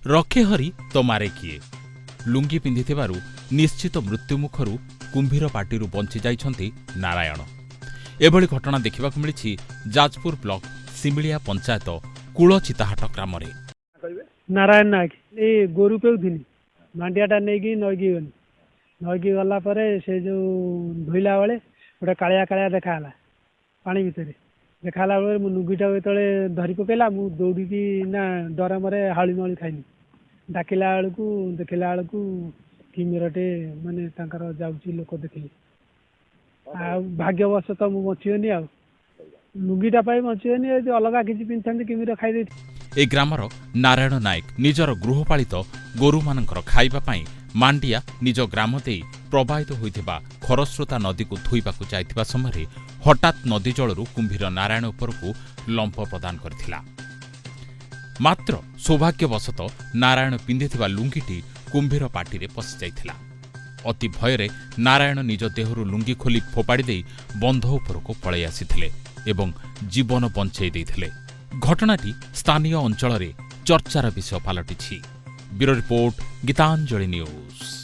ରଖେ ହରି ତ ମାରେ କିଏ ଲୁଙ୍ଗି ପିନ୍ଧିଥିବାରୁ ନିଶ୍ଚିତ ମୃତ୍ୟୁମୁଖରୁ କୁମ୍ଭୀର ପାଟିରୁ ବଞ୍ଚି ଯାଇଛନ୍ତି ନାରାୟଣ। ଏଭଳି ଘଟଣା ଦେଖିବାକୁ ମିଳିଛି ଯାଜପୁର ବ୍ଲକ ସିମିଳିଆ ପଞ୍ଚାୟତ କୂଳଚିତାହାଟ ଗ୍ରାମରେ। ନାରାୟଣ ନାୟକ ଏଇ ଗୋରୁ ପେଉଥିଲି ମାଣ୍ଡିଆଟା ନେଇକି ନଈକି ଗଲି। ନଈକି ଗଲା ପରେ ସେ ଯେଉଁ ଧୋଇଲା ବେଳେ ଗୋଟେ କାଳିଆ କାଳିଆ ଦେଖାହେଲା ପାଣି ଭିତରେ। ଦେଖାହେଲା ବେଳେ ମୁଁ ଲୁଙ୍ଗିଟାକୁ ଯେତେବେଳେ ଧରି ପକେଇଲା ମୁଁ ଦୌଡ଼ିକି ନା ଡରମରେ ହାଳି ମାଳି ଖାଇଲି। ଡାକିଲା ବେଳକୁ ଦେଖିଲା ବେଳକୁ କିମିରଟେ ମାନେ ତାଙ୍କର ଯାଉଛି ଲୋକ ଦେଖିଲି। ଆଉ ଭାଗ୍ୟବଶତଃ ମୁଁ ବଞ୍ଚିଗନି। ଆଉ ଲୁଙ୍ଗିଟା ପାଇଁ ବଞ୍ଚିଗନି, ଯଦି ଅଲଗା କିଛି ପିନ୍ଧିଥାନ୍ତି କିମିର ଖାଇଦେଇଥିଲି। ଏ ଗ୍ରାମର ନାରାୟଣ ନାୟକ ନିଜର ଗୃହପାଳିତ ଗୋରୁମାନଙ୍କର ଖାଇବା ପାଇଁ ମାଣ୍ଡିଆ ନିଜ ଗ୍ରାମ ଦେଇ ପ୍ରବାହିତ ହୋଇଥିବା ଖରସ୍ରୋତା ନଦୀକୁ ଧୋଇବାକୁ ଯାଇଥିବା ସମୟରେ ହଠାତ୍ ନଦୀ ଜଳରୁ କୁମ୍ଭୀର ନାରାୟଣ ଉପରକୁ ଲମ୍ଫ ପ୍ରଦାନ କରିଥିଲା। ମାତ୍ର ସୌଭାଗ୍ୟବଶତଃ ନାରାୟଣ ପିନ୍ଧିଥିବା ଲୁଙ୍ଗିଟି କୁମ୍ଭୀର ପାଟିରେ ପଶିଯାଇଥିଲା। ଅତି ଭୟରେ ନାରାୟଣ ନିଜ ଦେହରୁ ଲୁଙ୍ଗି ଖୋଲି ଫୋପାଡ଼ି ଦେଇ ବନ୍ଧ ଉପରକୁ ପଳାଇ ଆସିଥିଲେ ଏବଂ ଜୀବନ ବଞ୍ଚାଇ ଦେଇଥିଲେ। ଘଟଣାଟି ସ୍ଥାନୀୟ ଅଞ୍ଚଳରେ ଚର୍ଚ୍ଚାର ବିଷୟ ପାଲଟିଛି। Bureau report, Gitanjali news.